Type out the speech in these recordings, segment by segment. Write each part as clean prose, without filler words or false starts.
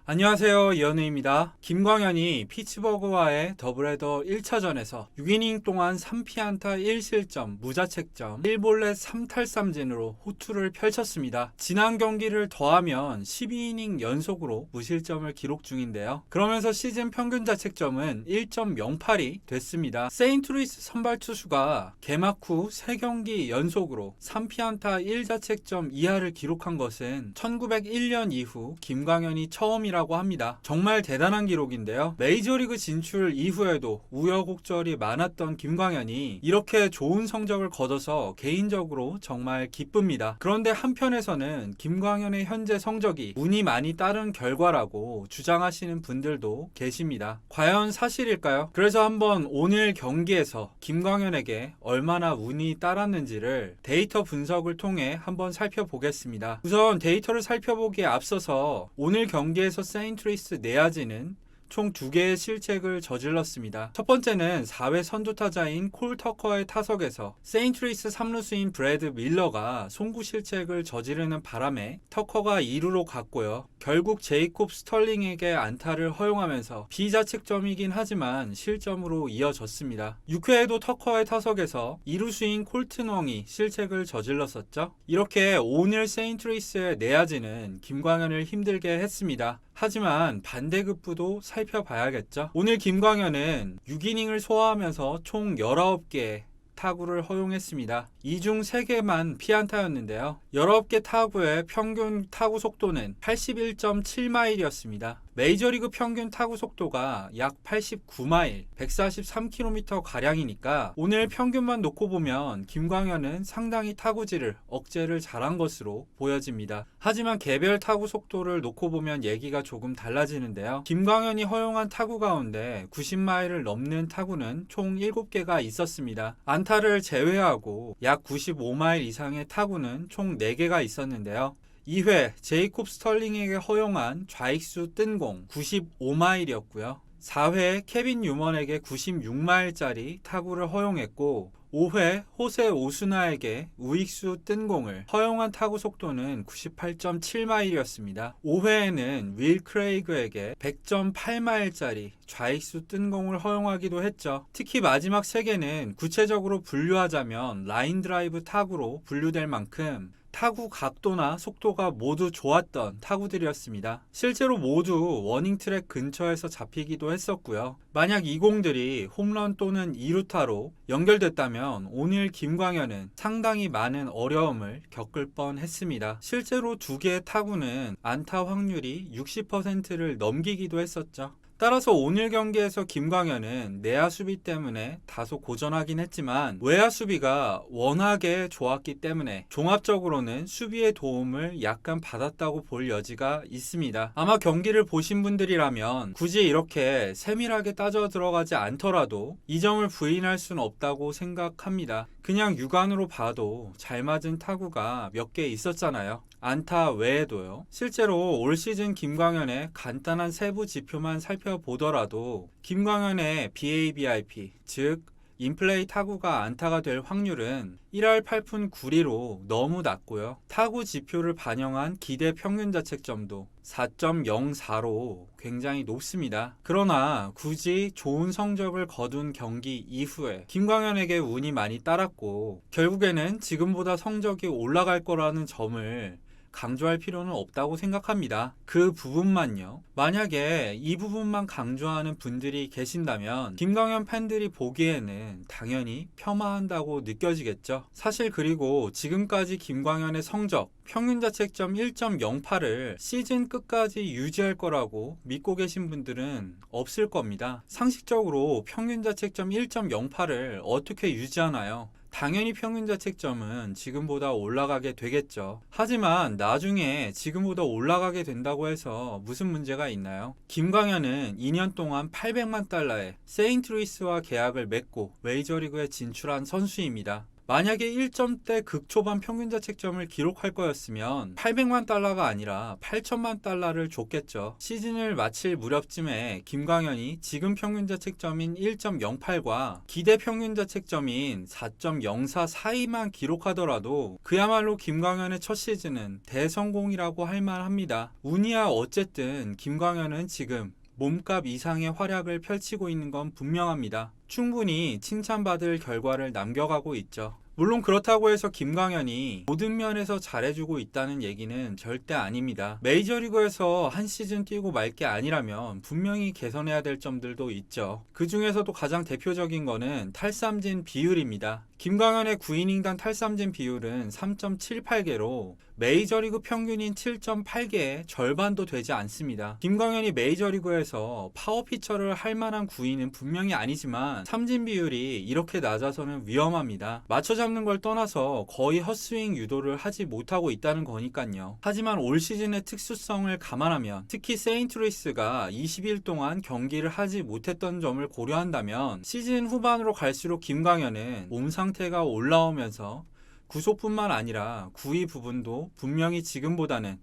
안녕하세요, 이현우입니다. 김광현이 피츠버그와의 더블헤더 1차전에서 6이닝 동안 3피안타 1실점, 무자책점, 1볼넷 3탈삼진으로 호투를 펼쳤습니다. 지난 경기를 더하면 12이닝 연속으로 무실점을 기록 중인데요. 그러면서 시즌 평균 자책점은 1.08이 됐습니다. 세인트루이스 선발 투수가 개막 후 3경기 연속으로 3피안타 1자책점 이하를 기록한 것은 1901년 이후 김광현이 처음이라고 합니다. 정말 대단한 기록인데요. 메이저리그 진출 이후에도 우여곡절이 많았던 김광현이 이렇게 좋은 성적을 거둬서 개인적으로 정말 기쁩니다. 그런데 한편에서는 김광현의 현재 성적이 운이 많이 따른 결과라고 주장하시는 분들도 계십니다. 과연 사실일까요? 그래서 한번 오늘 경기에서 김광현에게 얼마나 운이 따랐는지를 데이터 분석을 통해 한번 살펴보겠습니다. 우선 데이터를 살펴보기에 앞서서 오늘 경기에서 세인트루이스 내야진은 총 2개의 실책을 저질렀습니다. 첫 번째는 4회 선두타자인 콜 터커의 타석에서 세인트루이스 3루수인 브래드 밀러가 송구 실책을 저지르는 바람에 터커가 2루로 갔고요. 결국 제이콥 스털링에게 안타를 허용하면서 비자책점이긴 하지만 실점으로 이어졌습니다. 6회에도 터커의 타석에서 2루수인 콜튼 웡이 실책을 저질렀었죠. 이렇게 오늘 세인트루이스의 내야진은 김광현을 힘들게 했습니다. 하지만 반대급부도 살펴봐야겠죠. 오늘 김광현은 6이닝을 소화하면서 총 19개의 타구를 허용했습니다. 이 중 3개만 피안타였는데요. 19개 타구의 평균 타구 속도는 81.7마일이었습니다. 메이저리그 평균 타구 속도가 약 89마일, 143km 가량이니까 오늘 평균만 놓고 보면 김광현은 상당히 타구질을 억제를 잘한 것으로 보여집니다. 하지만 개별 타구 속도를 놓고 보면 얘기가 조금 달라지는데요. 김광현이 허용한 타구 가운데 90마일을 넘는 타구는 총 7개가 있었습니다. 안타를 제외하고 약 95마일 이상의 타구는 총 4개가 있었는데요. 2회 제이콥 스털링에게 허용한 좌익수 뜬공 95마일이었고요. 4회 케빈 유먼에게 96마일짜리 타구를 허용했고 5회 호세 오수나에게 우익수 뜬공을 허용한 타구 속도는 98.7마일이었습니다. 5회에는 윌 크레이그에게 100.8마일짜리 좌익수 뜬공을 허용하기도 했죠. 특히 마지막 3개는 구체적으로 분류하자면 라인 드라이브 타구로 분류될 만큼 타구 각도나 속도가 모두 좋았던 타구들이었습니다. 실제로 모두 워닝 트랙 근처에서 잡히기도 했었고요. 만약 이 공들이 홈런 또는 2루타로 연결됐다면 오늘 김광현은 상당히 많은 어려움을 겪을 뻔했습니다. 실제로 2개의 타구는 안타 확률이 60%를 넘기기도 했었죠. 따라서 오늘 경기에서 김광현은 내야 수비 때문에 다소 고전하긴 했지만 외야 수비가 워낙에 좋았기 때문에 종합적으로는 수비의 도움을 약간 받았다고 볼 여지가 있습니다. 아마 경기를 보신 분들이라면 굳이 이렇게 세밀하게 따져 들어가지 않더라도 이 점을 부인할 수는 없다고 생각합니다. 그냥 육안으로 봐도 잘 맞은 타구가 몇 개 있었잖아요. 안타 외에도요. 실제로 올 시즌 김광현의 간단한 세부 지표만 살펴보더라도 김광현의 BABIP, 즉 인플레이 타구가 안타가 될 확률은 1할 8푼 9리로 너무 낮고요. 타구 지표를 반영한 기대 평균 자책점도 4.04로 굉장히 높습니다. 그러나 굳이 좋은 성적을 거둔 경기 이후에 김광현에게 운이 많이 따랐고 결국에는 지금보다 성적이 올라갈 거라는 점을 강조할 필요는 없다고 생각합니다. 그 부분만요. 만약에 이 부분만 강조하는 분들이 계신다면 김광현 팬들이 보기에는 당연히 폄하한다고 느껴지겠죠. 사실 그리고 지금까지 김광현의 성적 평균 자책점 1.08을 시즌 끝까지 유지할 거라고 믿고 계신 분들은 없을 겁니다. 상식적으로 평균 자책점 1.08을 어떻게 유지하나요? 당연히 평균 자책점은 지금보다 올라가게 되겠죠. 하지만 나중에 지금보다 올라가게 된다고 해서 무슨 문제가 있나요? 김광현은 2년 동안 800만 달러의 세인트루이스와 계약을 맺고 메이저리그에 진출한 선수입니다. 만약에 1점대 극초반 평균 자책점을 기록할 거였으면 800만 달러가 아니라 8천만 달러를 줬겠죠. 시즌을 마칠 무렵쯤에 김광현이 지금 평균 자책점인 1.08과 기대 평균 자책점인 4.04 사이만 기록하더라도 그야말로 김광현의 첫 시즌은 대성공이라고 할 만합니다. 운이야 어쨌든 김광현은 지금 몸값 이상의 활약을 펼치고 있는 건 분명합니다. 충분히 칭찬받을 결과를 남겨가고 있죠. 물론 그렇다고 해서 김광현이 모든 면에서 잘해주고 있다는 얘기는 절대 아닙니다. 메이저리그에서 한 시즌 뛰고 말 게 아니라면 분명히 개선해야 될 점들도 있죠. 그 중에서도 가장 대표적인 거는 탈삼진 비율입니다. 김광현의 9이닝당 탈삼진 비율은 3.78개로 메이저리그 평균인 7.8개의 절반도 되지 않습니다. 김광현이 메이저리그에서 파워피처를 할 만한 구위는 분명히 아니지만 삼진 비율이 이렇게 낮아서는 위험합니다. 맞춰잡는 걸 떠나서 거의 헛스윙 유도를 하지 못하고 있다는 거니까요. 하지만 올 시즌의 특수성을 감안하면 특히 세인트루이스가 20일 동안 경기를 하지 못했던 점을 고려한다면 시즌 후반으로 갈수록 김광현은 몸 상태가 올라오면서 구속뿐만 아니라 구위 부분도 분명히 지금보다는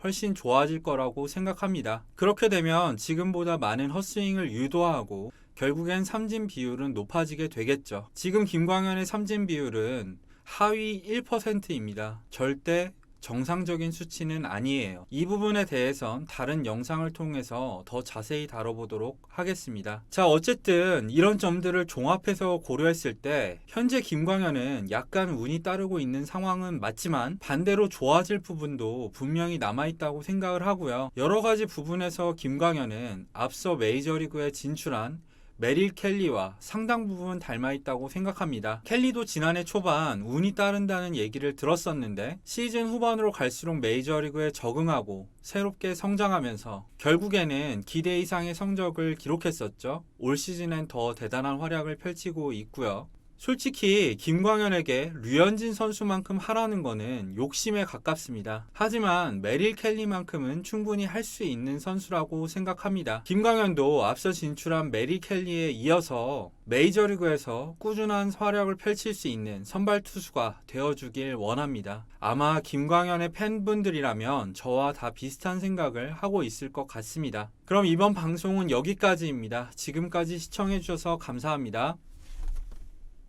훨씬 좋아질 거라고 생각합니다. 그렇게 되면 지금보다 많은 헛스윙을 유도하고 결국엔 삼진 비율은 높아지게 되겠죠. 지금 김광현의 삼진 비율은 하위 1%입니다. 절대 정상적인 수치는 아니에요. 이 부분에 대해선 다른 영상을 통해서 더 자세히 다뤄보도록 하겠습니다. 자, 어쨌든 이런 점들을 종합해서 고려했을 때 현재 김광현은 약간 운이 따르고 있는 상황은 맞지만 반대로 좋아질 부분도 분명히 남아있다고 생각을 하고요. 여러 가지 부분에서 김광현은 앞서 메이저리그에 진출한 메릴 켈리와 상당 부분 닮아있다고 생각합니다. 켈리도 지난해 초반 운이 따른다는 얘기를 들었었는데 시즌 후반으로 갈수록 메이저리그에 적응하고 새롭게 성장하면서 결국에는 기대 이상의 성적을 기록했었죠. 올 시즌엔 더 대단한 활약을 펼치고 있고요. 솔직히 김광현에게 류현진 선수만큼 하라는 거는 욕심에 가깝습니다. 하지만 메릴 켈리만큼은 충분히 할 수 있는 선수라고 생각합니다. 김광현도 앞서 진출한 메릴 켈리에 이어서 메이저리그에서 꾸준한 활약을 펼칠 수 있는 선발 투수가 되어주길 원합니다. 아마 김광현의 팬분들이라면 저와 다 비슷한 생각을 하고 있을 것 같습니다. 그럼 이번 방송은 여기까지입니다. 지금까지 시청해주셔서 감사합니다.